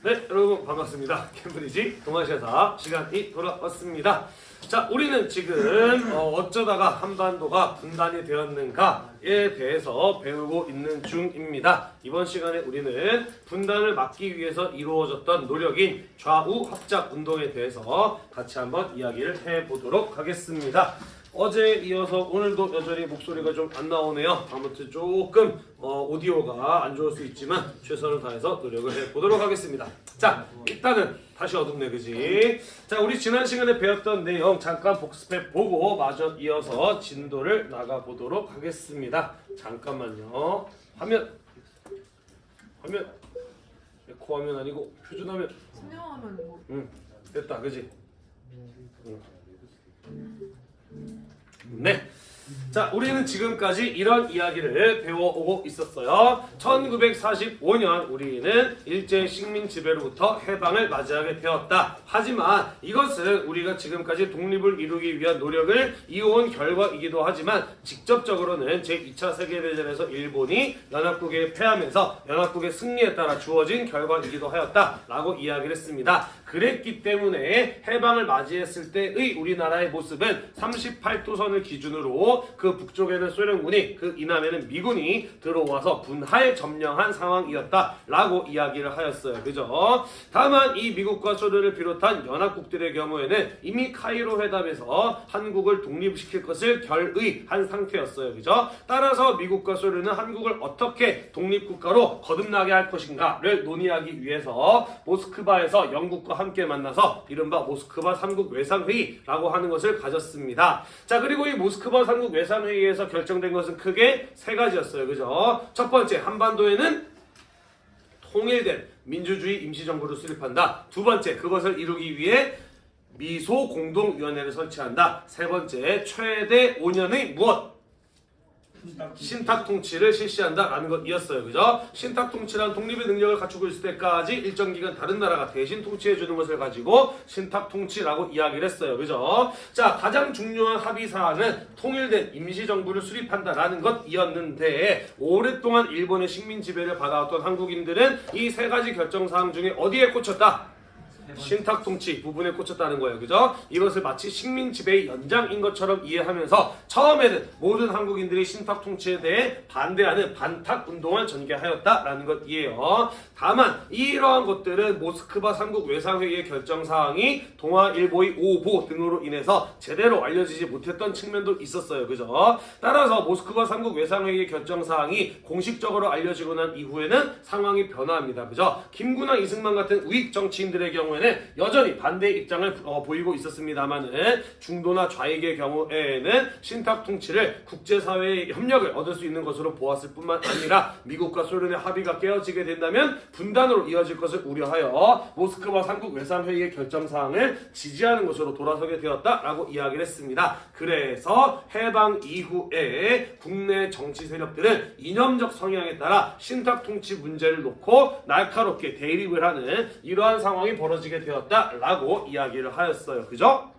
네, 여러분 반갑습니다. 캠브리지 동아시아사 시간이 돌아왔습니다. 자, 우리는 지금 어쩌다가 한반도가 분단이 되었는가에 대해서 배우고 있는 중입니다. 이번 시간에 우리는 분단을 막기 위해서 이루어졌던 노력인 좌우 합작 운동에 대해서 같이 한번 이야기를 해보도록 하겠습니다. 어제에 이어서 오늘도 여전히 목소리가 좀 안 나오네요. 아무튼 조금 오디오가 안 좋을 수 있지만 최선을 다해서 노력을 해보도록 하겠습니다. 자, 일단은 다시 어둡네, 그지? 자, 우리 지난 시간에 배웠던 내용 잠깐 복습해보고 마저 이어서 진도를 나가보도록 하겠습니다. 잠깐만요. 화면 에코 화면 아니고 표준 화면. 투명하면 뭐? 응, 됐다, 그지? 네. 자, 우리는 지금까지 이런 이야기를 배워오고 있었어요. 1945년 우리는 일제 식민 지배로부터 해방을 맞이하게 되었다. 하지만 이것은 우리가 지금까지 독립을 이루기 위한 노력을 이어온 결과이기도 하지만 직접적으로는 제2차 세계대전에서 일본이 연합국에 패하면서 연합국의 승리에 따라 주어진 결과이기도 하였다라고 이야기를 했습니다. 그랬기 때문에 해방을 맞이했을 때의 우리나라의 모습은 38도선을 기준으로 그 북쪽에는 소련군이, 그 이남에는 미군이 들어와서 분할 점령한 상황이었다라고 이야기를 하였어요. 그죠? 다만 이 미국과 소련을 비롯한 연합국들의 경우에는 이미 카이로 회담에서 한국을 독립시킬 것을 결의한 상태였어요. 그죠? 따라서 미국과 소련은 한국을 어떻게 독립국가로 거듭나게 할 것인가를 논의하기 위해서 모스크바에서 영국과 함께 만나서 이른바 모스크바 3국 외상회의라고 하는 것을 가졌습니다. 자, 그리고 이 모스크바 3국 외상회의에서 결정된 것은 크게 세 가지였어요. 그죠? 첫 번째, 한반도에는 통일된 민주주의 임시정부를 수립한다. 두 번째, 그것을 이루기 위해 미소 공동위원회를 설치한다. 세 번째, 최대 5년의 무엇? 신탁 통치를 실시한다라는 것이었어요. 그죠? 신탁 통치란 독립의 능력을 갖추고 있을 때까지 일정 기간 다른 나라가 대신 통치해 주는 것을 가지고 신탁 통치라고 이야기를 했어요. 그죠? 자, 가장 중요한 합의 사항은 통일된 임시정부를 수립한다라는 것이었는데, 오랫동안 일본의 식민 지배를 받아왔던 한국인들은 이 세 가지 결정 사항 중에 어디에 꽂혔다? 신탁 통치 부분에 꽂혔다는 거예요. 그죠? 이것을 마치 식민 지배의 연장인 것처럼 이해하면서 처음에는 모든 한국인들이 신탁 통치에 대해 반대하는 반탁 운동을 전개하였다라는 것이에요. 다만 이러한 것들은 모스크바 3국 외상회의의 결정 사항이 동아일보의 오보 등으로 인해서 제대로 알려지지 못했던 측면도 있었어요. 그죠? 따라서 모스크바 3국 외상회의의 결정 사항이 공식적으로 알려지고 난 이후에는 상황이 변화합니다. 그죠? 김구나 이승만 같은 우익 정치인들의 경우에는 여전히 반대의 입장을 보이고 있었습니다만은 중도나 좌익의 경우에는 신탁 통치를 국제사회의 협력을 얻을 수 있는 것으로 보았을 뿐만 아니라 미국과 소련의 합의가 깨어지게 된다면 분단으로 이어질 것을 우려하여 모스크바 3국 외상회의의 결정사항을 지지하는 것으로 돌아서게 되었다라고 이야기를 했습니다. 그래서 해방 이후에 국내 정치 세력들은 이념적 성향에 따라 신탁 통치 문제를 놓고 날카롭게 대립을 하는 이러한 상황이 벌어지게 되었다라고 이야기를 하였어요. 그죠?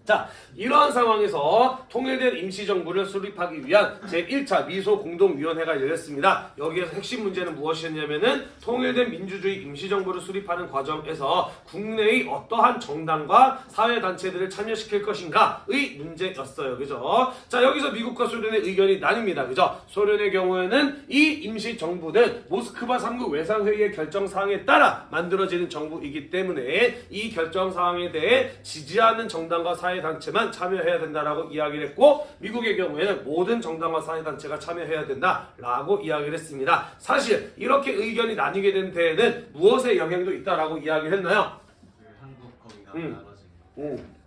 자, 이러한 상황에서 통일된 임시정부를 수립하기 위한 제1차 미소공동위원회가 열렸습니다. 여기에서 핵심 문제는 무엇이었냐면은 통일된 민주주의 임시정부를 수립하는 과정에서 국내의 어떠한 정당과 사회단체들을 참여시킬 것인가의 문제였어요. 그죠? 자, 여기서 미국과 소련의 의견이 나뉩니다. 그죠? 소련의 경우에는 이 임시정부는 모스크바 3국 외상회의의 결정사항에 따라 만들어지는 정부이기 때문에 이 결정사항에 대해 지지하는 정당과 사회단체만 참여해야 된다라고 이야기를 했고, 미국의 경우에는 모든 정당과 사회단체가 참여해야 된다라고 이야기를 했습니다. 사실 이렇게 의견이 나뉘게 된 데에는 무엇의 영향도 있다라고 이야기를 했나요? 한국 거기가 나눠진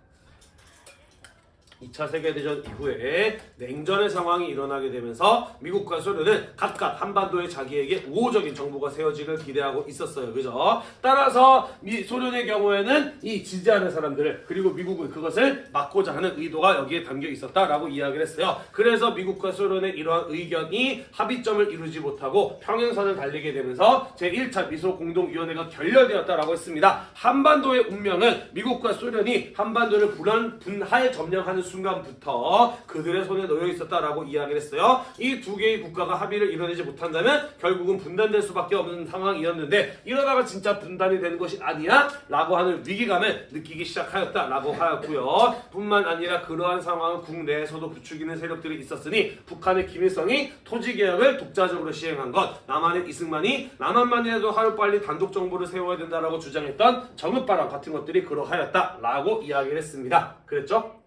2차 세계대전 이후에 냉전의 상황이 일어나게 되면서 미국과 소련은 각각 한반도에 자기에게 우호적인 정부가 세워지길 기대하고 있었어요. 그죠? 따라서 소련의 경우에는 이 지지하는 사람들을, 그리고 미국은 그것을 막고자 하는 의도가 여기에 담겨 있었다라고 이야기를 했어요. 그래서 미국과 소련의 이러한 의견이 합의점을 이루지 못하고 평행선을 달리게 되면서 제1차 미소공동위원회가 결렬되었다라고 했습니다. 한반도의 운명은 미국과 소련이 한반도를 분할 점령하는 순간부터 그들의 손에 놓여 있었다라고 이야기를 했어요. 이 두 개의 국가가 합의를 이뤄내지 못한다면 결국은 분단될 수밖에 없는 상황이었는데 이러다가 진짜 분단이 되는 것이 아니야? 라고 하는 위기감을 느끼기 시작하였다라고 하였고요. 뿐만 아니라 그러한 상황은 국내에서도 부추기는 세력들이 있었으니 북한의 김일성이 토지개혁을 독자적으로 시행한 것, 남한의 이승만이 남한만이라도 하루빨리 단독 정부를 세워야 된다라고 주장했던 정읍바람 같은 것들이 그러하였다라고 이야기를 했습니다. 그랬죠?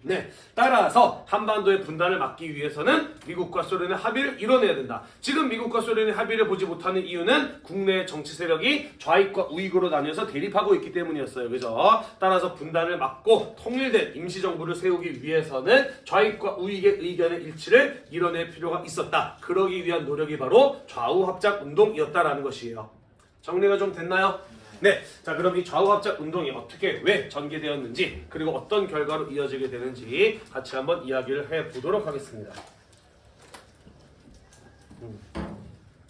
네, 따라서 한반도의 분단을 막기 위해서는 미국과 소련의 합의를 이뤄내야 된다. 지금 미국과 소련의 합의를 보지 못하는 이유는 국내 정치 세력이 좌익과 우익으로 나뉘어서 대립하고 있기 때문이었어요. 그죠? 따라서 분단을 막고 통일된 임시정부를 세우기 위해서는 좌익과 우익의 의견의 일치를 이뤄낼 필요가 있었다. 그러기 위한 노력이 바로 좌우합작 운동이었다라는 것이에요. 정리가 좀 됐나요? 네, 자 그럼 이 좌우합작 운동이 어떻게 왜 전개되었는지 그리고 어떤 결과로 이어지게 되는지 같이 한번 이야기를 해보도록 하겠습니다.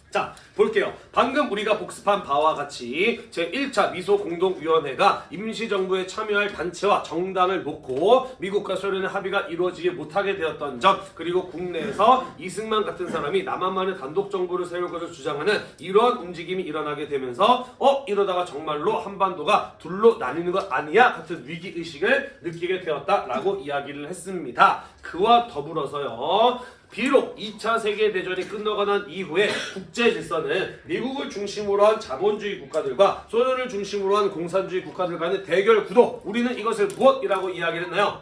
자, 볼게요. 방금 우리가 복습한 바와 같이 제1차 미소공동위원회가 임시정부에 참여할 단체와 정당을 놓고 미국과 소련의 합의가 이루어지지 못하게 되었던 점, 그리고 국내에서 이승만 같은 사람이 남한만의 단독정부를 세울 것을 주장하는 이러한 움직임이 일어나게 되면서 이러다가 정말로 한반도가 둘로 나뉘는 것 아니야? 같은 위기의식을 느끼게 되었다라고 이야기를 했습니다. 그와 더불어서요, 비록 2차 세계대전이 끝나고 난 이후에 국제 질서는 미국을 중심으로 한 자본주의 국가들과 소련을 중심으로 한 공산주의 국가들 간의 대결 구도, 우리는 이것을 무엇이라고 이야기를 했나요?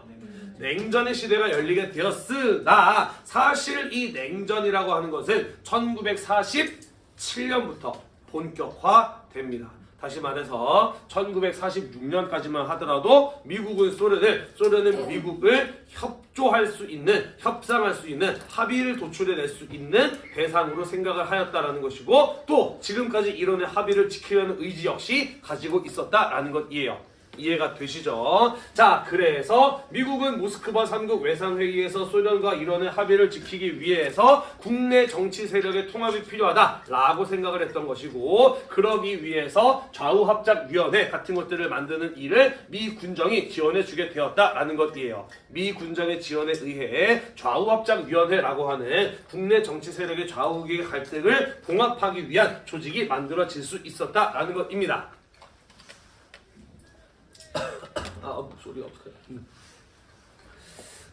냉전의 시대가 열리게 되었으나 사실 이 냉전이라고 하는 것은 1947년부터 본격화됩니다. 다시 말해서 1946년까지만 하더라도 미국은 소련을, 소련은 미국을 협조할 수 있는, 협상할 수 있는, 합의를 도출해낼 수 있는 대상으로 생각을 하였다라는 것이고, 또 지금까지 이론의 합의를 지키려는 의지 역시 가지고 있었다라는 것이에요. 이해가 되시죠? 자, 그래서 미국은 모스크바 3국 외상회의에서 소련과 이론의 합의를 지키기 위해서 국내 정치 세력의 통합이 필요하다라고 생각을 했던 것이고, 그러기 위해서 좌우합작위원회 같은 것들을 만드는 일을 미 군정이 지원해 주게 되었다라는 것이에요. 미 군정의 지원에 의해 좌우합작위원회라고 하는 국내 정치 세력의 좌우의 갈등을 봉합하기 위한 조직이 만들어질 수 있었다라는 것입니다. 목소리가 없어요.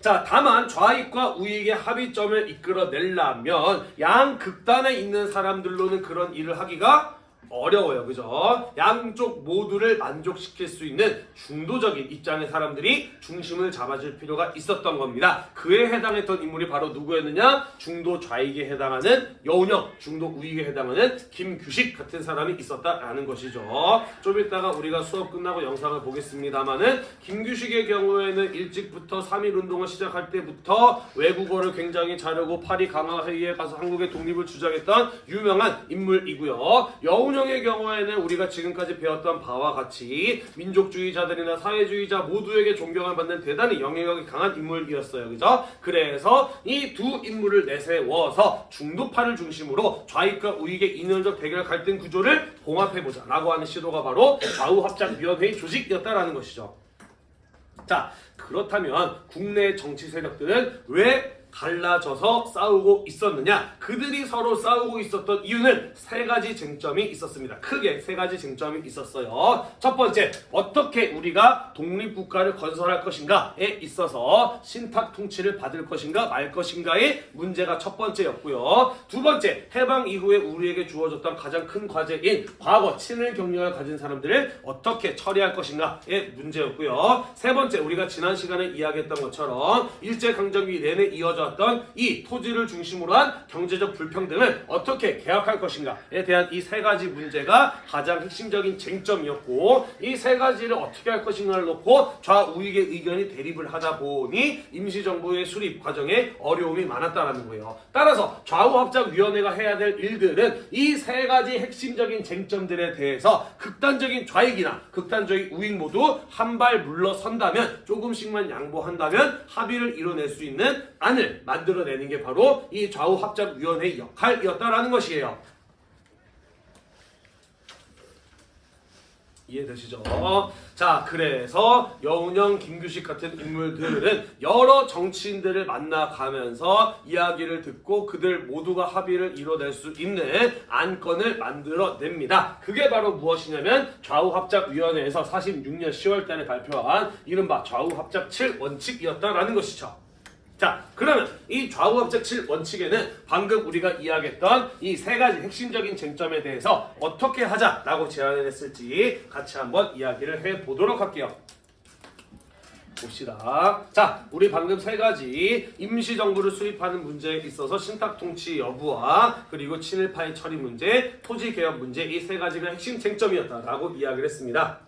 자, 다만 좌익과 우익의 합의점을 이끌어내려면 양 극단에 있는 사람들로는 그런 일을 하기가 어려워요. 그죠? 양쪽 모두를 만족시킬 수 있는 중도적인 입장의 사람들이 중심을 잡아줄 필요가 있었던 겁니다. 그에 해당했던 인물이 바로 누구였느냐? 중도 좌익에 해당하는 여운형, 중도 우익에 해당하는 김규식 같은 사람이 있었다라는 것이죠. 좀 이따가 우리가 수업 끝나고 영상을 보겠습니다만은 김규식의 경우에는 일찍부터 3.1운동을 시작할 때부터 외국어를 굉장히 잘하고 파리 강화회의에 가서 한국의 독립을 주장했던 유명한 인물이고요. 여운형 의 경우에는 우리가 지금까지 배웠던 바와 같이 민족주의자들이나 사회주의자 모두에게 존경을 받는 대단히 영향력이 강한 인물이었어요. 그죠? 그래서 이 두 인물을 내세워서 중도파를 중심으로 좌익과 우익의 이념적 대결 갈등 구조를 봉합해보자 라고 하는 시도가 바로 좌우합작위원회의 조직이었다라는 것이죠. 자, 그렇다면 국내 정치 세력들은 왜 갈라져서 싸우고 있었느냐? 그들이 서로 싸우고 있었던 이유는 세 가지 쟁점이 있었습니다. 크게 세 가지 쟁점이 있었어요. 첫 번째, 어떻게 우리가 독립국가를 건설할 것인가에 있어서 신탁 통치를 받을 것인가 말 것인가의 문제가 첫 번째였고요. 두 번째, 해방 이후에 우리에게 주어졌던 가장 큰 과제인 과거 친일 경력을 가진 사람들을 어떻게 처리할 것인가의 문제였고요. 세 번째, 우리가 지난 시간에 이야기했던 것처럼 일제강점기 내내 이어졌던 이 토지를 중심으로 한 경제적 불평등을 어떻게 개혁할 것인가에 대한 이 세 가지 문제가 가장 핵심적인 쟁점이었고, 이 세 가지를 어떻게 할 것인가를 놓고 좌우익의 의견이 대립을 하다 보니 임시정부의 수립 과정에 어려움이 많았다는 거예요. 따라서 좌우합작위원회가 해야 될 일들은 이 세 가지 핵심적인 쟁점들에 대해서 극단적인 좌익이나 극단적인 우익 모두 한 발 물러선다면, 조금씩만 양보한다면 합의를 이뤄낼 수 있는 안을 만들어내는 게 바로 이 좌우합작위원회의 역할이었다라는 것이에요. 이해되시죠? 자, 그래서 여운형, 김규식 같은 인물들은 여러 정치인들을 만나가면서 이야기를 듣고 그들 모두가 합의를 이뤄낼 수 있는 안건을 만들어냅니다. 그게 바로 무엇이냐면 좌우합작위원회에서 46년 10월달에 발표한 이른바 좌우합작 7원칙이었다라는 것이죠. 자, 그러면 이 좌우합작 7원칙에는 방금 우리가 이야기했던 이 세 가지 핵심적인 쟁점에 대해서 어떻게 하자라고 제안을 했을지 같이 한번 이야기를 해보도록 할게요. 봅시다. 자, 우리 방금 세 가지 임시정부를 수립하는 문제에 있어서 신탁통치 여부와 그리고 친일파의 처리 문제, 토지개혁 문제 이 세 가지가 핵심 쟁점이었다라고 이야기를 했습니다.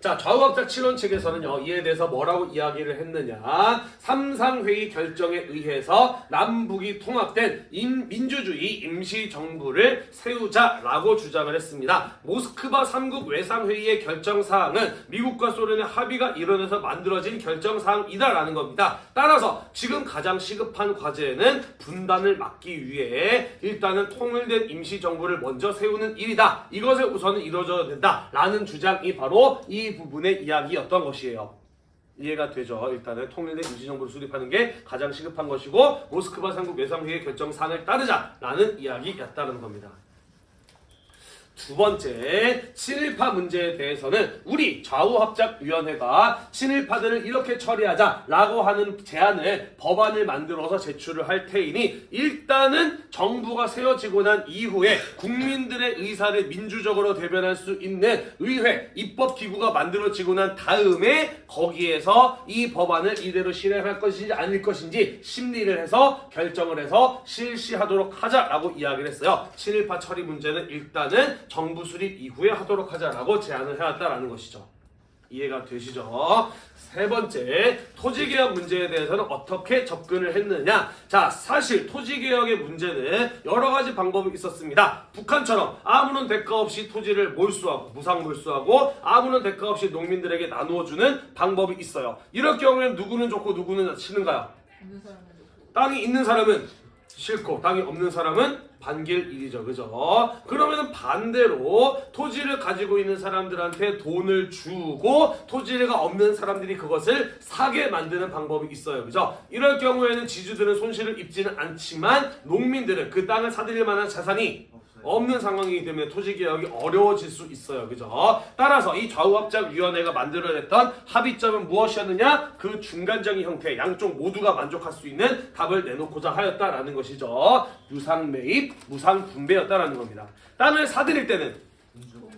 자, 좌우합작 7원칙에서는요, 이에 대해서 뭐라고 이야기를 했느냐. 삼상회의 결정에 의해서 남북이 통합된 민주주의 임시정부를 세우자라고 주장을 했습니다. 모스크바 3국 외상회의의 결정사항은 미국과 소련의 합의가 이뤄내서 만들어진 결정사항이다라는 겁니다. 따라서 지금 가장 시급한 과제는 분단을 막기 위해 일단은 통일된 임시정부를 먼저 세우는 일이다. 이것을 우선은 이루어져야 된다라는 주장이 바로 이 부분의 이야기였던 것이에요. 이해가 되죠? 일단은 통일된 임시정부를 수립하는 게 가장 시급한 것이고 모스크바 3국 외상회의 결정사항을 따르자라는 이야기였다는 겁니다. 두 번째, 친일파 문제에 대해서는 우리 좌우합작위원회가 친일파들을 이렇게 처리하자라고 하는 제안을 법안을 만들어서 제출을 할 테이니 일단은 정부가 세워지고 난 이후에 국민들의 의사를 민주적으로 대변할 수 있는 의회, 입법기구가 만들어지고 난 다음에 거기에서 이 법안을 이대로 실행할 것인지 아닐 것인지 심리를 해서 결정을 해서 실시하도록 하자라고 이야기를 했어요. 친일파 처리 문제는 일단은 정부 수립 이후에 하도록 하자라고 제안을 해왔다라는 것이죠. 이해가 되시죠? 세 번째, 토지개혁 문제에 대해서는 어떻게 접근을 했느냐. 자, 사실 토지개혁의 문제는 여러 가지 방법이 있었습니다. 북한처럼 아무런 대가 없이 토지를 몰수하고 무상몰수하고 아무런 대가 없이 농민들에게 나누어주는 방법이 있어요. 이럴 경우에는 누구는 좋고 누구는 싫은가요? 땅이 있는 사람은 싫고 땅이 없는 사람은 반길 일이죠. 그죠? 그러면은 반대로 토지를 가지고 있는 사람들한테 돈을 주고 토지가 없는 사람들이 그것을 사게 만드는 방법이 있어요. 그죠? 이럴 경우에는 지주들은 손실을 입지는 않지만 농민들은 그 땅을 사들일 만한 자산이 없는 상황이기 때문에 토지개혁이 어려워질 수 있어요. 그죠? 따라서 이 좌우합작위원회가 만들어냈던 합의점은 무엇이었느냐? 그 중간적인 형태, 양쪽 모두가 만족할 수 있는 답을 내놓고자 하였다라는 것이죠. 유상매입, 무상분배였다라는 겁니다. 땅을 사들일 때는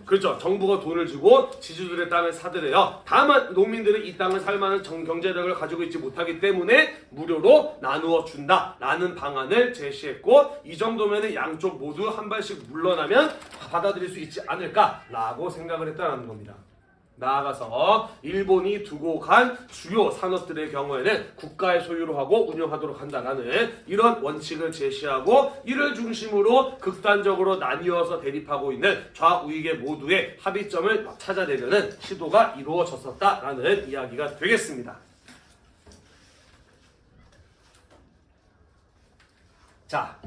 그렇죠. 정부가 돈을 주고 지주들의 땅을 사들여요. 다만 농민들은 이 땅을 살 만한 경제력을 가지고 있지 못하기 때문에 무료로 나누어 준다라는 방안을 제시했고 이 정도면 양쪽 모두 한 발씩 물러나면 받아들일 수 있지 않을까라고 생각을 했다는 겁니다. 나아가서 일본이 두고 간 주요 산업들의 경우에는 국가의 소유로 하고 운영하도록 한다라는 이런 원칙을 제시하고 이를 중심으로 극단적으로 나뉘어서 대립하고 있는 좌우익의 모두의 합의점을 찾아내려는 시도가 이루어졌었다라는 이야기가 되겠습니다. 자,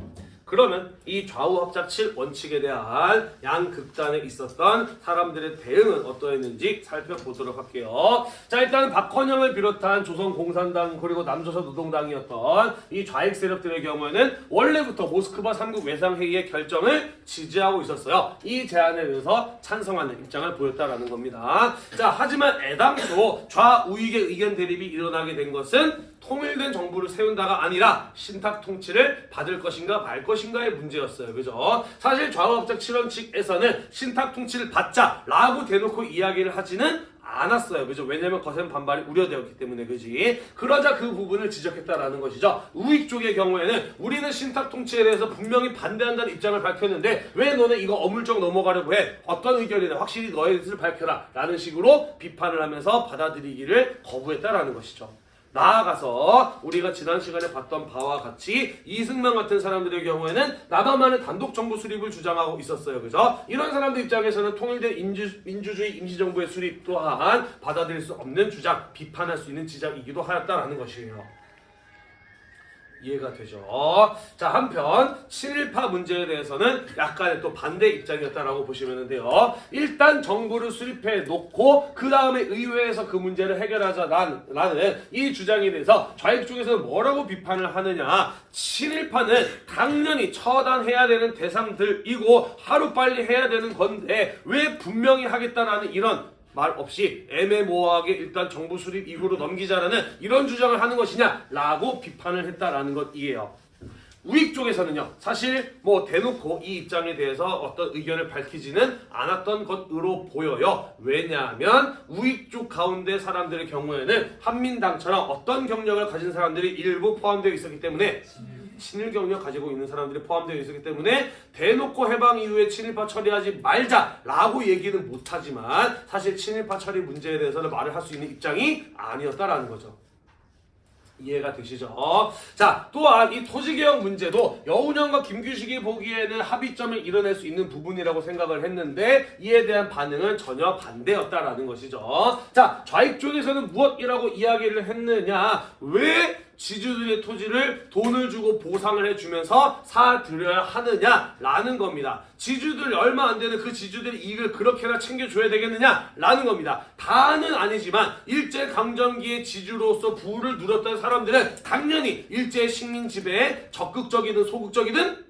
그러면 이 좌우합작 7원칙에 대한 양극단에 있었던 사람들의 대응은 어떠했는지 살펴보도록 할게요. 자, 일단 박헌영을 비롯한 조선공산당 그리고 남조선노동당이었던 이 좌익 세력들의 경우에는 원래부터 모스크바 3국 외상회의의 결정을 지지하고 있었어요. 이 제안에 대해서 찬성하는 입장을 보였다라는 겁니다. 자, 하지만 애당초 좌우익의 의견 대립이 일어나게 된 것은 통일된 정부를 세운다가 아니라 신탁 통치를 받을 것인가 말 것인가의 문제였어요. 그죠? 사실 좌우합작 7원칙에서는 신탁 통치를 받자라고 대놓고 이야기를 하지는 않았어요. 그죠? 왜냐면 거센 반발이 우려되었기 때문에. 그지? 그러자 그 부분을 지적했다라는 것이죠. 우익 쪽의 경우에는 우리는 신탁 통치에 대해서 분명히 반대한다는 입장을 밝혔는데 왜 너네 이거 어물쩍 넘어가려고 해? 어떤 의견이나 확실히 너의 뜻을 밝혀라 라는 식으로 비판을 하면서 받아들이기를 거부했다라는 것이죠. 나아가서 우리가 지난 시간에 봤던 바와 같이 이승만 같은 사람들의 경우에는 남한만의 단독 정부 수립을 주장하고 있었어요. 그죠? 이런 사람들 입장에서는 통일된 민주주의 임시정부의 수립 또한 받아들일 수 없는 주장, 비판할 수 있는 지적이기도 하였다라는 것이에요. 이해가 되죠? 자, 한편 친일파 문제에 대해서는 약간의 또 반대 입장이었다라고 보시면 돼요. 일단 정부를 수립해 놓고 그 다음에 의회에서 그 문제를 해결하자라는 이 주장에 대해서 좌익 쪽에서는 뭐라고 비판을 하느냐. 친일파는 당연히 처단해야 되는 대상들이고 하루빨리 해야 되는 건데 왜 분명히 하겠다라는 이런 말 없이 애매모호하게 일단 정부 수립 이후로 넘기자라는 이런 주장을 하는 것이냐라고 비판을 했다라는 것이에요. 우익 쪽에서는요, 사실 뭐 대놓고 이 입장에 대해서 어떤 의견을 밝히지는 않았던 것으로 보여요. 왜냐하면 우익 쪽 가운데 사람들의 경우에는 한민당처럼 어떤 경력을 가진 사람들이 일부 포함되어 있었기 때문에 친일 경력 가지고 있는 사람들이 포함되어 있었기 때문에 대놓고 해방 이후에 친일파 처리하지 말자라고 얘기는 못하지만 사실 친일파 처리 문제에 대해서는 말을 할 수 있는 입장이 아니었다라는 거죠. 이해가 되시죠? 자, 또한 이 토지개혁 문제도 여운형과 김규식이 보기에는 합의점을 이뤄낼 수 있는 부분이라고 생각을 했는데 이에 대한 반응은 전혀 반대였다라는 것이죠. 자, 좌익 쪽에서는 무엇이라고 이야기를 했느냐? 왜 지주들의 토지를 돈을 주고 보상을 해주면서 사들여야 하느냐라는 겁니다. 지주들 얼마 안 되는 그 지주들의 이익을 그렇게나 챙겨줘야 되겠느냐라는 겁니다. 다는 아니지만 일제강점기의 지주로서 부를 누렸던 사람들은 당연히 일제 식민 지배에 적극적이든 소극적이든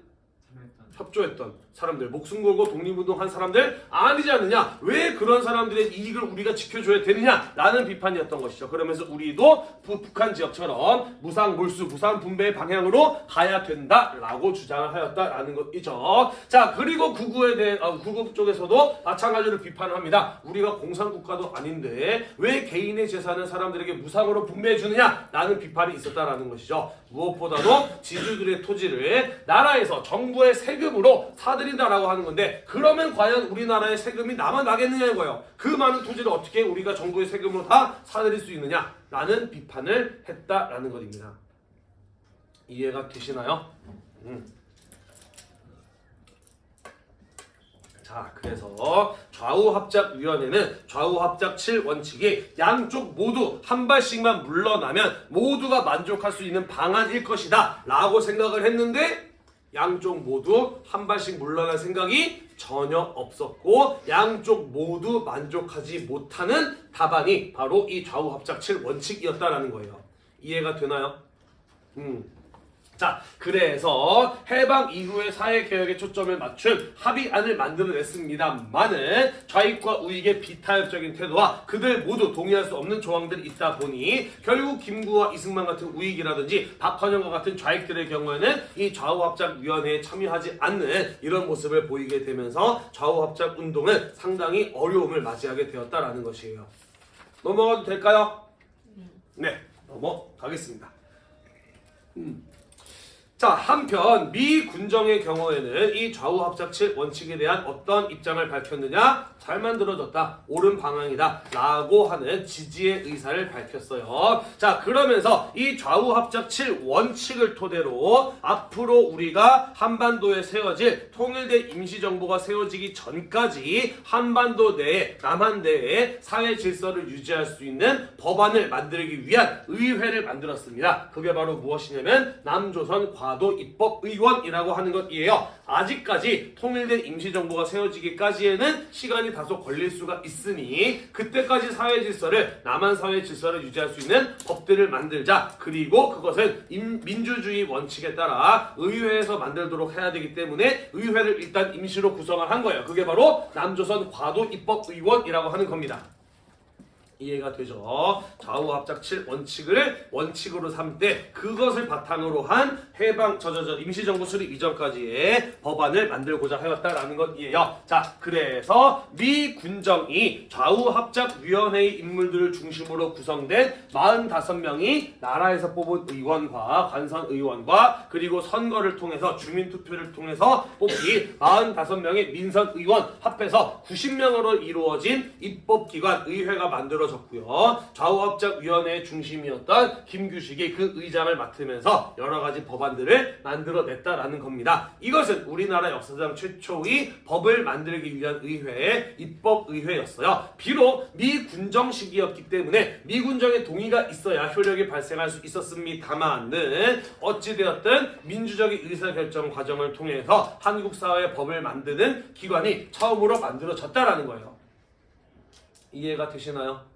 협조했던 사람들, 목숨 걸고 독립운동한 사람들 아니지 않느냐? 왜 그런 사람들의 이익을 우리가 지켜줘야 되느냐? 라는 비판이었던 것이죠. 그러면서 우리도 북한 지역처럼 무상 몰수, 무상 분배의 방향으로 가야 된다라고 주장을 하였다라는 것이죠. 자, 그리고 구구 쪽에서도 마찬가지로 비판을 합니다. 우리가 공산국가도 아닌데 왜 개인의 재산을 사람들에게 무상으로 분배해 주느냐? 라는 비판이 있었다라는 것이죠. 무엇보다도 지주들의 토지를 나라에서 정부의 세금으로 사들인다라고 하는 건데 그러면 과연 우리나라의 세금이 나만 나겠느냐는 거예요. 그 많은 토지를 어떻게 우리가 정부의 세금으로 다 사들일 수 있느냐라는 비판을 했다라는 것입니다. 이해가 되시나요? 자, 그래서 좌우합작위원회는 좌우합작 7원칙이 양쪽 모두 한 발씩만 물러나면 모두가 만족할 수 있는 방안일 것이다 라고 생각을 했는데 양쪽 모두 한 발씩 물러날 생각이 전혀 없었고 양쪽 모두 만족하지 못하는 답안이 바로 이 좌우합작 7원칙이었다라는 거예요. 이해가 되나요? 자, 그래서 해방 이후의 사회개혁에 초점을 맞춘 합의안을 만들어냈습니다만은 좌익과 우익의 비타협적인 태도와 그들 모두 동의할 수 없는 조항들이 있다 보니 결국 김구와 이승만 같은 우익이라든지 박헌영과 같은 좌익들의 경우에는 이 좌우합작위원회에 참여하지 않는 이런 모습을 보이게 되면서 좌우합작 운동은 상당히 어려움을 맞이하게 되었다라는 것이에요. 넘어가도 될까요? 네, 넘어가겠습니다. 자, 한편 미 군정의 경우에는 이 좌우합작 7원칙에 대한 어떤 입장을 밝혔느냐? 잘 만들어졌다, 옳은 방향이다 라고 하는 지지의 의사를 밝혔어요. 자, 그러면서 이 좌우합작 7원칙을 토대로 앞으로 우리가 한반도에 세워질 통일된 임시정부가 세워지기 전까지 한반도 내에, 남한 내에 사회 질서를 유지할 수 있는 법안을 만들기 위한 의회를 만들었습니다. 그게 바로 무엇이냐면 남조선 과도입법의원이라고 하는 것이에요. 아직까지 통일된 임시정부가 세워지기까지에는 시간이 다소 걸릴 수가 있으니 그때까지 사회 질서를, 남한 사회 질서를 유지할 수 있는 법들을 만들자. 그리고 그것은 민주주의 원칙에 따라 의회에서 만들도록 해야 되기 때문에 의회를 일단 임시로 구성을 한 거예요. 그게 바로 남조선 과도입법의원이라고 하는 겁니다. 이해가 되죠? 좌우합작 7원칙을 원칙으로 삼되 그것을 바탕으로 한 해방 임시정부 수립 이전까지의 법안을 만들고자 하였다라는 것이에요. 자, 그래서 미 군정이 좌우합작위원회의 인물들을 중심으로 구성된 45명이 나라에서 뽑은 의원과 관선의원과 그리고 선거를 통해서 주민투표를 통해서 뽑기 45명의 민선의원 합해서 90명으로 이루어진 입법기관 의회가 만들어졌고 만들어졌고요. 좌우합작위원회의 중심이었던 김규식이 그 의장을 맡으면서 여러 가지 법안들을 만들어냈다라는 겁니다. 이것은 우리나라 역사상 최초의 법을 만들기 위한 의회의 입법의회였어요. 비록 미군정 시기였기 때문에 미군정의 동의가 있어야 효력이 발생할 수 있었습니다만은 어찌되었든 민주적인 의사결정 과정을 통해서 한국 사회의 법을 만드는 기관이 처음으로 만들어졌다라는 거예요. 이해가 되시나요?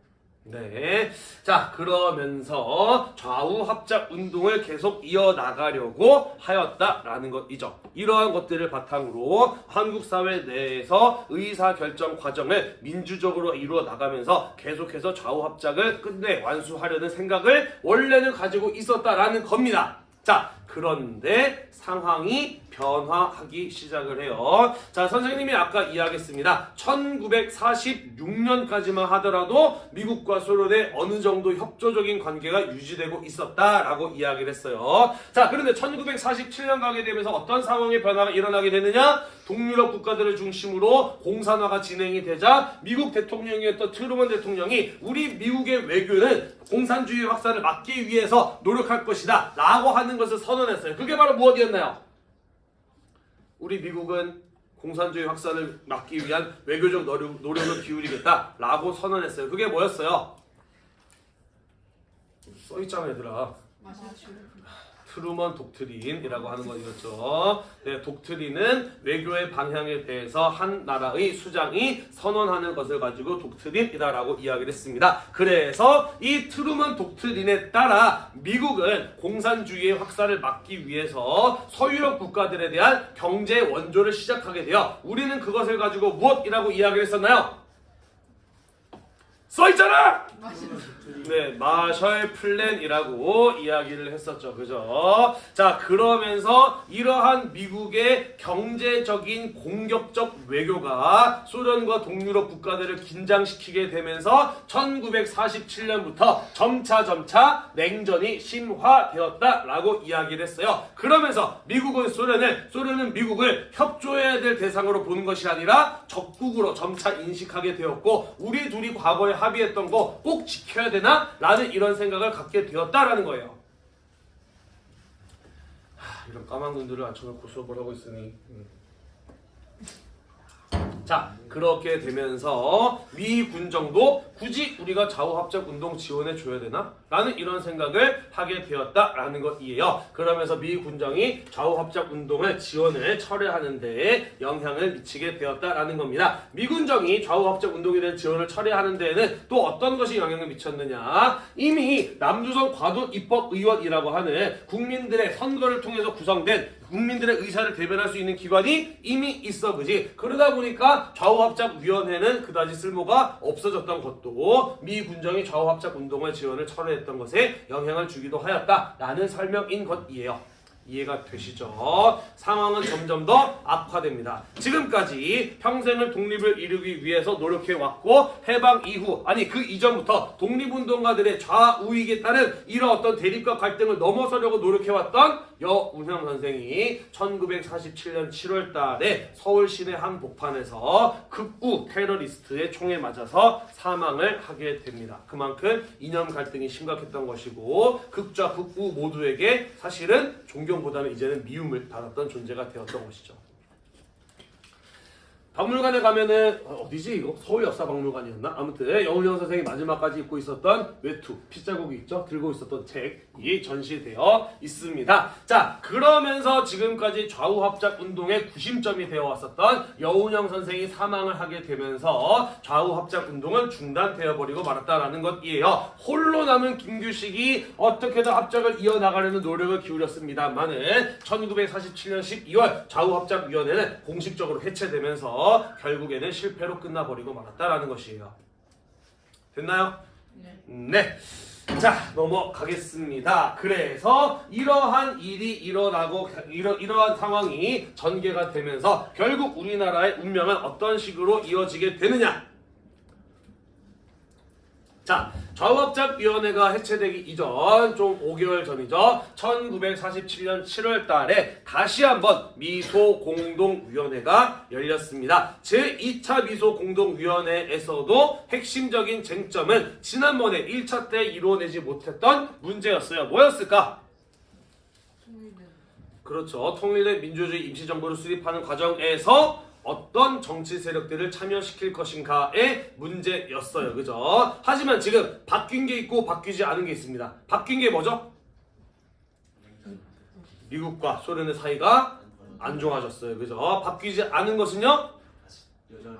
네. 자, 그러면서 좌우합작 운동을 계속 이어나가려고 하였다라는 것이죠. 이러한 것들을 바탕으로 한국 사회 내에서 의사결정 과정을 민주적으로 이루어 나가면서 계속해서 좌우합작을 끝내 완수하려는 생각을 원래는 가지고 있었다라는 겁니다. 자, 그런데 상황이 변화하기 시작을 해요. 자, 선생님이 아까 이야기했습니다. 1946년까지만 하더라도 미국과 소련의 어느 정도 협조적인 관계가 유지되고 있었다라고 이야기를 했어요. 자, 그런데 1947년 가게 되면서 어떤 상황의 변화가 일어나게 되느냐? 동유럽 국가들을 중심으로 공산화가 진행이 되자 미국 대통령이었던 트루먼 대통령이 우리 미국의 외교는 공산주의 확산을 막기 위해서 노력할 것이다 라고 하는 것을 선언했어요. 그게 바로 무엇이었나요? 우리 미국은 공산주의 확산을 막기 위한 외교적 노력을 기울이겠다 라고 선언했어요. 그게 뭐였어요? 써있잖아 얘들아. 트루먼 독트린이라고 하는 것이었죠. 네, 독트린은 외교의 방향에 대해서 한 나라의 수장이 선언하는 것을 가지고 독트린이다라고 이야기를 했습니다. 그래서 이 트루먼 독트린에 따라 미국은 공산주의의 확산을 막기 위해서 서유럽 국가들에 대한 경제 원조를 시작하게 되어 우리는 그것을 가지고 무엇이라고 이야기를 했었나요? 써있잖아! 네, 마셜 플랜이라고 이야기를 했었죠. 그죠? 자, 그러면서 이러한 미국의 경제적인 공격적 외교가 소련과 동유럽 국가들을 긴장시키게 되면서 1947년부터 점차 냉전이 심화되었다라고 이야기를 했어요. 그러면서 미국은 소련은 미국을 협조해야 될 대상으로 보는 것이 아니라 적국으로 점차 인식하게 되었고 우리 둘이 과거에 합의했던 거 꼭 지켜야 되나? 라는 이런 생각을 갖게 되었다라는 거예요. 이런 까만 군들을 앉혀놓고 수업을 하고 있으니 자, 그렇게 되면서 미 군정도 굳이 우리가 좌우합작 운동 지원해 줘야 되나? 라는 이런 생각을 하게 되었다라는 것이에요. 그러면서 미 군정이 좌우합작 운동을 지원을 철회하는 데에 영향을 미치게 되었다라는 겁니다. 미 군정이 좌우합작 운동에 대한 지원을 철회하는 데에는 또 어떤 것이 영향을 미쳤느냐? 이미 남조선 과도 입법의원이라고 하는 국민들의 선거를 통해서 구성된 국민들의 의사를 대변할 수 있는 기관이 이미 있어, 그지? 그러다 보니까 좌우합작위원회는 그다지 쓸모가 없어졌던 것도 미 군정이 좌우합작 운동의 지원을 철회했던 것에 영향을 주기도 하였다라는 설명인 것이에요. 이해가 되시죠? 상황은 점점 더 악화됩니다. 지금까지 평생을 독립을 이루기 위해서 노력해왔고 해방 이후 아니 그 이전부터 독립운동가들의 좌우익에 따른 이런 어떤 대립과 갈등을 넘어서려고 노력해왔던 여운형 선생이 1947년 7월 달에 서울 시내 한 복판에서 극우 테러리스트의 총에 맞아서 사망을 하게 됩니다. 그만큼 이념 갈등이 심각했던 것이고 극좌 극우 모두에게 사실은 존경보다는 이제는 미움을 받았던 존재가 되었던 것이죠. 박물관에 가면은 어디지 이거? 서울역사박물관이었나? 아무튼 여운형 선생이 마지막까지 입고 있었던 외투, 핏자국이 있죠? 들고 있었던 책이 전시되어 있습니다. 자, 그러면서 지금까지 좌우합작 운동의 구심점이 되어 왔었던 여운형 선생이 사망을 하게 되면서 좌우합작 운동은 중단되어 버리고 말았다라는 것이에요. 홀로 남은 김규식이 어떻게든 합작을 이어나가려는 노력을 기울였습니다만은 1947년 12월 좌우합작위원회는 공식적으로 해체되면서 결국에는 실패로 끝나버리고 말았다라는 것이에요. 됐나요? 네. 자, 넘어가겠습니다. 그래서 이러한 일이 일어나고 이러한 상황이 전개가 되면서 결국 우리나라의 운명은 어떤 식으로 이어지게 되느냐? 자, 좌우합작위원회가 해체되기 이전 좀 5개월 전이죠. 1947년 7월 달에 다시 한번 미소공동위원회가 열렸습니다. 제2차 미소공동위원회에서도 핵심적인 쟁점은 지난번에 1차 때 이뤄내지 못했던 문제였어요. 뭐였을까? 그렇죠. 통일된 민주주의 임시정부를 수립하는 과정에서 어떤 정치 세력들을 참여시킬 것인가의 문제였어요. 그죠? 하지만 지금 바뀐 게 있고 바뀌지 않은 게 있습니다. 바뀐 게 뭐죠? 미국과 소련의 사이가 안 좋아졌어요. 그죠? 바뀌지 않은 것은요?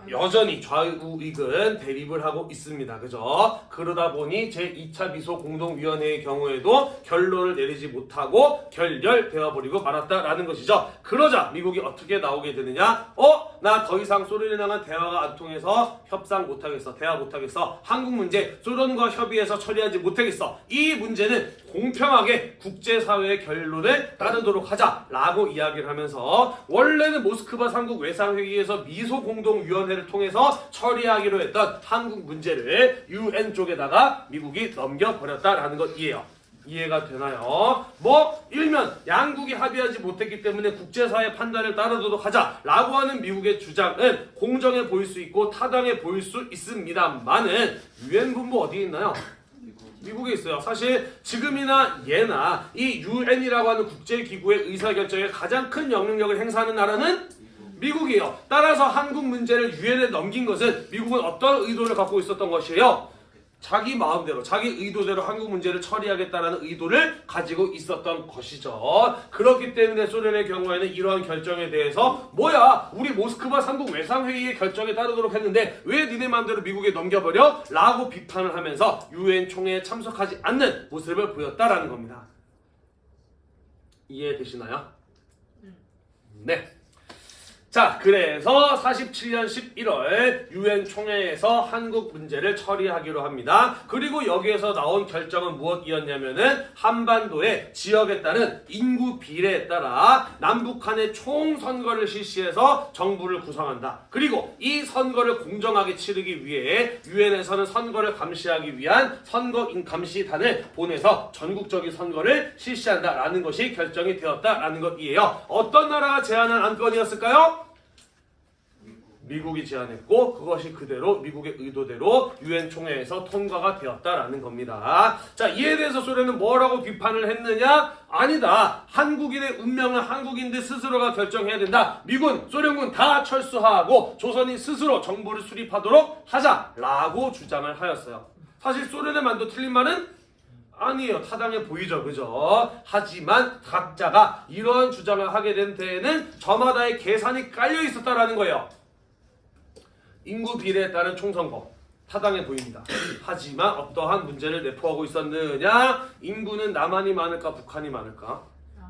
여전히 좌우익은 대립을 하고 있습니다. 그죠? 그러다 보니 제2차 미소공동위원회의 경우에도 결론을 내리지 못하고 결렬되어 버리고 말았다라는 것이죠. 그러자 미국이 어떻게 나오게 되느냐? 나 더 이상 소련이랑은 대화가 안 통해서 협상 못하겠어. 대화 못하겠어. 한국 문제 소련과 협의해서 처리하지 못하겠어. 이 문제는 공평하게 국제사회의 결론을 따르도록 하자라고 이야기를 하면서 원래는 모스크바 3국 외상회의에서 미소공동위원회를 통해서 처리하기로 했던 한국 문제를 UN 쪽에다가 미국이 넘겨버렸다라는 것이에요. 이해가 되나요? 일면 양국이 합의하지 못했기 때문에 국제사회 판단을 따르도록 하자라고 하는 미국의 주장은 공정해 보일 수 있고 타당해 보일 수 있습니다만은 UN 본부 어디 있나요? 미국에 있어요. 사실 지금이나 예나 이 UN이라고 하는 국제기구의 의사결정에 가장 큰 영향력을 행사하는 나라는 미국이에요. 따라서 한국 문제를 UN에 넘긴 것은 미국은 어떤 의도를 갖고 있었던 것이에요? 자기 마음대로, 자기 의도대로 한국 문제를 처리하겠다는 의도를 가지고 있었던 것이죠. 그렇기 때문에 소련의 경우에는 이러한 결정에 대해서 우리 모스크바 3국 외상회의의 결정에 따르도록 했는데 왜 니네 마음대로 미국에 넘겨버려? 라고 비판을 하면서 UN 총회에 참석하지 않는 모습을 보였다라는 겁니다. 이해되시나요? 네. 자, 그래서 47년 11월 UN 총회에서 한국 문제를 처리하기로 합니다. 그리고 여기에서 나온 결정은 무엇이었냐면은 한반도의 지역에 따른 인구 비례에 따라 남북한의 총선거를 실시해서 정부를 구성한다. 그리고 이 선거를 공정하게 치르기 위해 UN에서는 선거를 감시하기 위한 선거 감시단을 보내서 전국적인 선거를 실시한다라는 것이 결정이 되었다라는 것이에요. 어떤 나라가 제안한 안건이었을까요? 미국이 제안했고 그것이 그대로 미국의 의도대로 UN 총회에서 통과가 되었다라는 겁니다. 자, 이에 대해서 소련은 뭐라고 비판을 했느냐? 아니다. 한국인의 운명은 한국인들 스스로가 결정해야 된다. 미군, 소련군 다 철수하고 조선이 스스로 정부를 수립하도록 하자라고 주장을 하였어요. 사실 소련의 말도 틀린 말은 아니에요. 타당해 보이죠. 그죠? 하지만 각자가 이러한 주장을 하게 된 데에는 저마다의 계산이 깔려 있었다라는 거예요. 인구 비례에 따른 총선거 타당해 보입니다. 하지만 어떠한 문제를 내포하고 있었느냐? 인구는 남한이 많을까 북한이 많을까?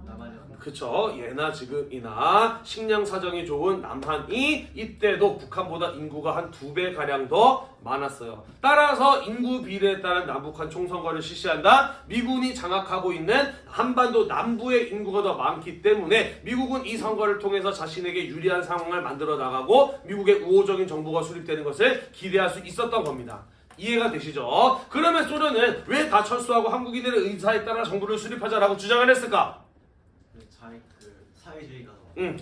남한이요. 그쵸? 예나 지금이나 식량 사정이 좋은 남한이 이때도 북한보다 인구가 한 2배 가량 더 많았어요. 따라서 인구 비례에 따른 남북한 총선거를 실시한다. 미군이 장악하고 있는 한반도 남부의 인구가 더 많기 때문에 미국은 이 선거를 통해서 자신에게 유리한 상황을 만들어 나가고 미국의 우호적인 정부가 수립되는 것을 기대할 수 있었던 겁니다. 이해가 되시죠? 그러면 소련은 왜 다 철수하고 한국인들의 의사에 따라 정부를 수립하자라고 주장을 했을까? 사회주의가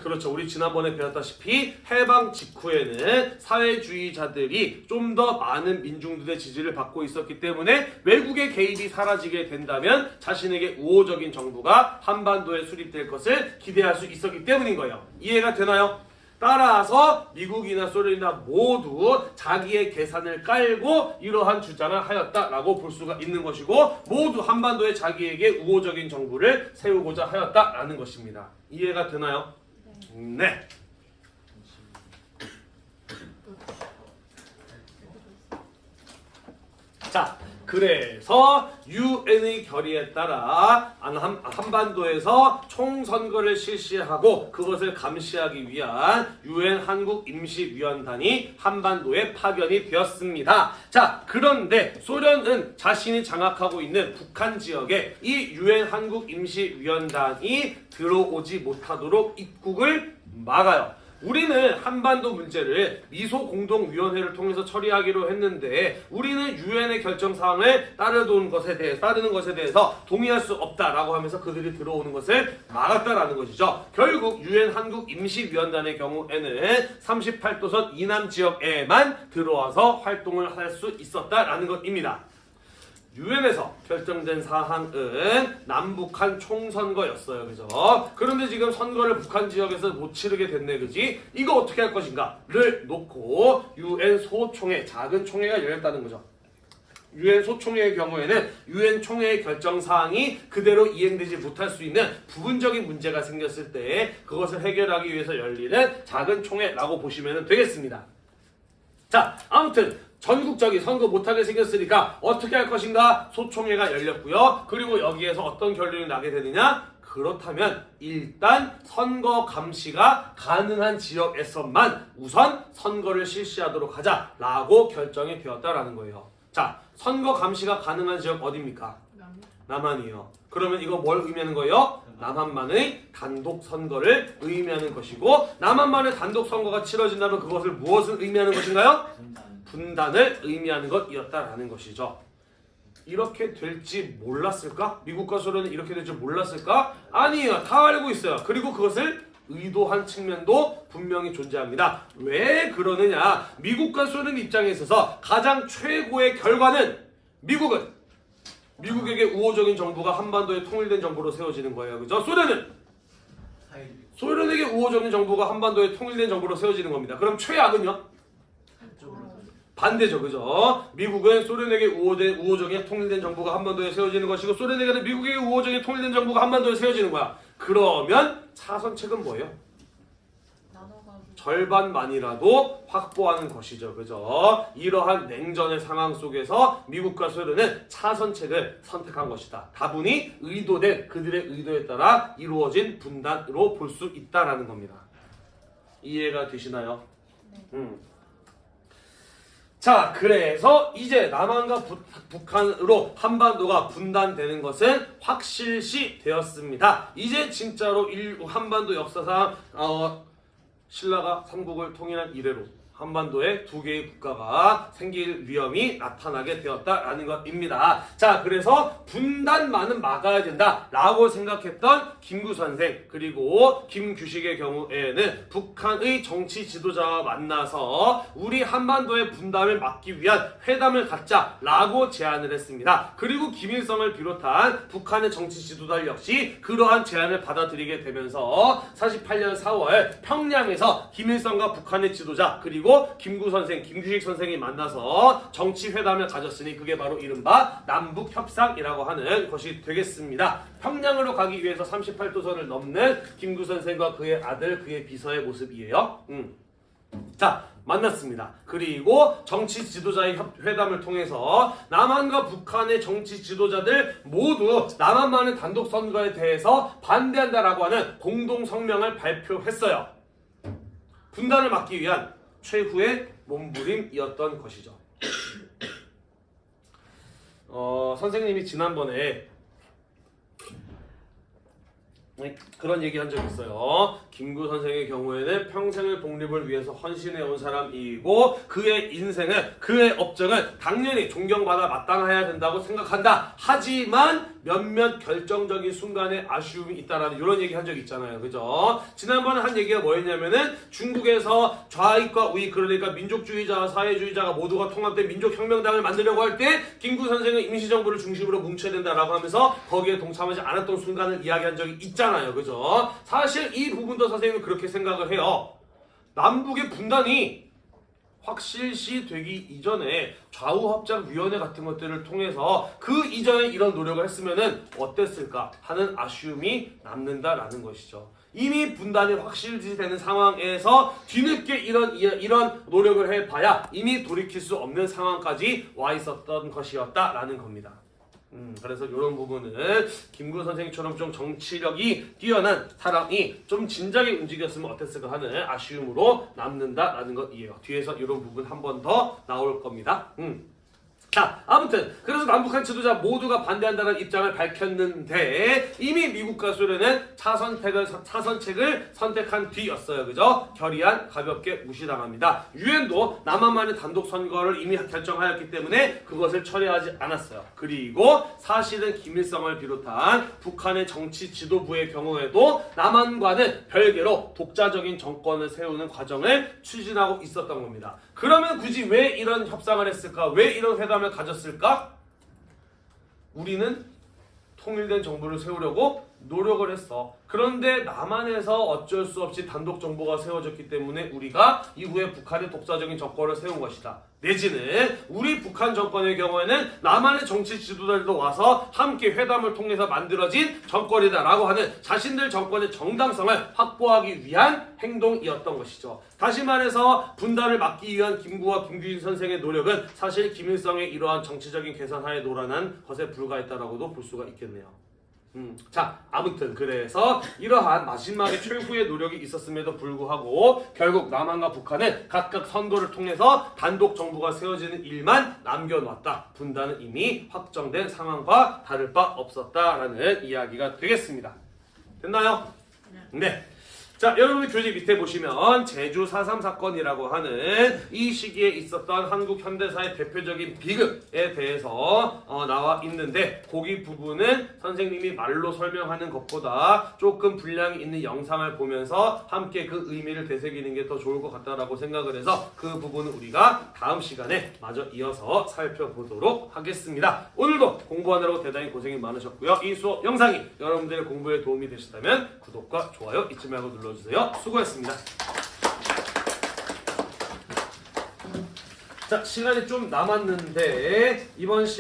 그렇죠. 우리 지난번에 배웠다시피 해방 직후에는 사회주의자들이 좀 더 많은 민중들의 지지를 받고 있었기 때문에 외국의 개입이 사라지게 된다면 자신에게 우호적인 정부가 한반도에 수립될 것을 기대할 수 있었기 때문인 거예요. 이해가 되나요? 따라서 미국이나 소련이나 모두 자기의 계산을 깔고 이러한 주장을 하였다라고 볼 수가 있는 것이고 모두 한반도에 자기에게 우호적인 정부를 세우고자 하였다라는 것입니다. 이해가 되나요? 네. 자, 그래서 UN의 결의에 따라 한반도에서 총선거를 실시하고 그것을 감시하기 위한 UN 한국임시위원단이 한반도에 파견이 되었습니다. 자, 그런데 소련은 자신이 장악하고 있는 북한 지역에 이 UN 한국임시위원단이 들어오지 못하도록 입국을 막아요. 우리는 한반도 문제를 미소공동위원회를 통해서 처리하기로 했는데 우리는 유엔의 결정사항을 따르는 것에 대해서 동의할 수 없다라고 하면서 그들이 들어오는 것을 막았다라는 것이죠. 결국 유엔 한국임시위원단의 경우에는 38도선 이남 지역에만 들어와서 활동을 할 수 있었다라는 것입니다. 유엔에서 결정된 사항은 남북한 총선거였어요. 그죠? 그런데 지금 선거를 북한 지역에서 못 치르게 됐네. 그지? 이거 어떻게 할 것인가를 놓고 유엔 소총회, 작은 총회가 열렸다는 거죠. 유엔 소총회의 경우에는 유엔 총회의 결정 사항이 그대로 이행되지 못할 수 있는 부분적인 문제가 생겼을 때 그것을 해결하기 위해서 열리는 작은 총회라고 보시면 되겠습니다. 자, 아무튼 전국적인 선거 못하게 생겼으니까 어떻게 할 것인가 소총회가 열렸고요. 그리고 여기에서 어떤 결론이 나게 되느냐? 그렇다면 일단 선거 감시가 가능한 지역에서만 우선 선거를 실시하도록 하자라고 결정이 되었다라는 거예요. 자, 선거 감시가 가능한 지역 어디입니까? 남한이에요. 그러면 이거 뭘 의미하는 거예요? 남한만의 단독 선거를 의미하는 것이고 남한만의 단독 선거가 치러진다면 그것을 무엇을 의미하는 것인가요? 분단을 의미하는 것이었다라는 것이죠. 이렇게 될지 몰랐을까? 미국과 소련은 이렇게 될 줄 몰랐을까? 아니에요. 다 알고 있어요. 그리고 그것을 의도한 측면도 분명히 존재합니다. 왜 그러느냐? 미국과 소련 입장에 있어서 가장 최고의 결과는 미국에게 우호적인 정부가 한반도에 통일된 정부로 세워지는 거예요. 그죠? 소련에게 우호적인 정부가 한반도에 통일된 정부로 세워지는 겁니다. 그럼 최악은요? 반대죠. 그죠? 미국은 소련에게 우호적인 통일된 정부가 한반도에 세워지는 것이고 소련에게는 미국에게 우호적인 통일된 정부가 한반도에 세워지는 거야. 그러면 차선책은 뭐예요? 절반만이라도 확보하는 것이죠. 그죠? 이러한 냉전의 상황 속에서 미국과 소련은 차선책을 선택한 것이다. 다분히 의도된 그들의 의도에 따라 이루어진 분단으로 볼 수 있다라는 겁니다. 이해가 되시나요? 자, 그래서 이제 남한과 북한으로 한반도가 분단되는 것은 확실시 되었습니다. 이제 진짜로 한반도 역사상 신라가 삼국을 통일한 이래로 한반도에 두 개의 국가가 생길 위험이 나타나게 되었다라는 것입니다. 자, 그래서 분단만은 막아야 된다라고 생각했던 김구 선생 그리고 김규식의 경우에는 북한의 정치 지도자와 만나서 우리 한반도의 분단을 막기 위한 회담을 갖자라고 제안을 했습니다. 그리고 김일성을 비롯한 북한의 정치 지도자 역시 그러한 제안을 받아들이게 되면서 48년 4월 평양에서 김일성과 북한의 지도자 그리고 김구 선생, 김규식 선생이 만나서 정치회담을 가졌으니 그게 바로 이른바 남북협상이라고 하는 것이 되겠습니다. 평양으로 가기 위해서 38도선을 넘는 김구 선생과 그의 아들, 그의 비서의 모습이에요. 자, 만났습니다. 그리고 정치 지도자의 회담을 통해서 남한과 북한의 정치 지도자들 모두 남한만의 단독 선거에 대해서 반대한다라고 하는 공동 성명을 발표했어요. 분단을 막기 위한 최후의 몸부림이었던 것이죠. 선생님이 지난번에 그런 얘기 한 적 있어요. 김구 선생의 경우에는 평생을 독립을 위해서 헌신해 온 사람이고 그의 인생은 그의 업적은 당연히 존경받아 마땅해야 된다고 생각한다. 하지만 몇몇 결정적인 순간에 아쉬움이 있다라는 이런 얘기 한 적 있잖아요. 그죠? 지난번에 한 얘기가 뭐였냐면은 중국에서 좌익과 우익 그러니까 민족주의자와 사회주의자가 모두가 통합된 민족혁명당을 만들려고 할 때 김구 선생은 임시정부를 중심으로 뭉쳐야 된다라고 하면서 거기에 동참하지 않았던 순간을 이야기한 적이 있잖아요. 그죠? 사실 이 부분도 선생님은 그렇게 생각을 해요. 남북의 분단이 확실시 되기 이전에 좌우합작위원회 같은 것들을 통해서 그 이전에 이런 노력을 했으면은 어땠을까 하는 아쉬움이 남는다라는 것이죠. 이미 분단이 확실시 되는 상황에서 뒤늦게 이런 노력을 해봐야 이미 돌이킬 수 없는 상황까지 와 있었던 것이었다라는 겁니다. 그래서 이런 부분은 김구 선생님처럼 좀 정치력이 뛰어난 사람이 좀 진작에 움직였으면 어땠을까 하는 아쉬움으로 남는다라는 것이에요. 뒤에서 이런 부분 한 번 더 나올 겁니다. 자, 아무튼 그래서 남북한 지도자 모두가 반대한다는 입장을 밝혔는데 이미 미국과 소련은 차선책을 선택한 뒤였어요. 그죠? 결의안 가볍게 무시당합니다. 유엔도 남한만의 단독 선거를 이미 결정하였기 때문에 그것을 철회하지 않았어요. 그리고 사실은 김일성을 비롯한 북한의 정치 지도부의 경우에도 남한과는 별개로 독자적인 정권을 세우는 과정을 추진하고 있었던 겁니다. 그러면 굳이 왜 이런 협상을 했을까? 왜 이런 회담을 가졌을까? 우리는 통일된 정부를 세우려고 노력을 했어. 그런데 남한에서 어쩔 수 없이 단독 정부가 세워졌기 때문에 우리가 이후에 북한의 독자적인 정권을 세운 것이다. 내지는 우리 북한 정권의 경우에는 남한의 정치 지도자들도 와서 함께 회담을 통해서 만들어진 정권이다라고 하는 자신들 정권의 정당성을 확보하기 위한 행동이었던 것이죠. 다시 말해서 분단을 막기 위한 김구와 김규진 선생의 노력은 사실 김일성의 이러한 정치적인 계산하에 노란한 것에 불과했다라고도 볼 수가 있겠네요. 자, 아무튼 그래서 이러한 마지막에 최후의 노력이 있었음에도 불구하고 결국 남한과 북한은 각각 선거를 통해서 단독 정부가 세워지는 일만 남겨놨다. 분단은 이미 확정된 상황과 다를 바 없었다라는 이야기가 되겠습니다. 됐나요? 네. 자, 여러분 교재 밑에 보시면 제주 4.3 사건이라고 하는 이 시기에 있었던 한국 현대사의 대표적인 비극에 대해서 나와 있는데 거기 부분은 선생님이 말로 설명하는 것보다 조금 분량이 있는 영상을 보면서 함께 그 의미를 되새기는 게 더 좋을 것 같다라고 생각을 해서 그 부분은 우리가 다음 시간에 마저 이어서 살펴보도록 하겠습니다. 오늘도 공부하느라고 대단히 고생이 많으셨고요. 이 수업 영상이 여러분들의 공부에 도움이 되셨다면 구독과 좋아요 잊지 말고 눌러주세요. 수고했습니다. 자, 시간이 좀 남았는데 이번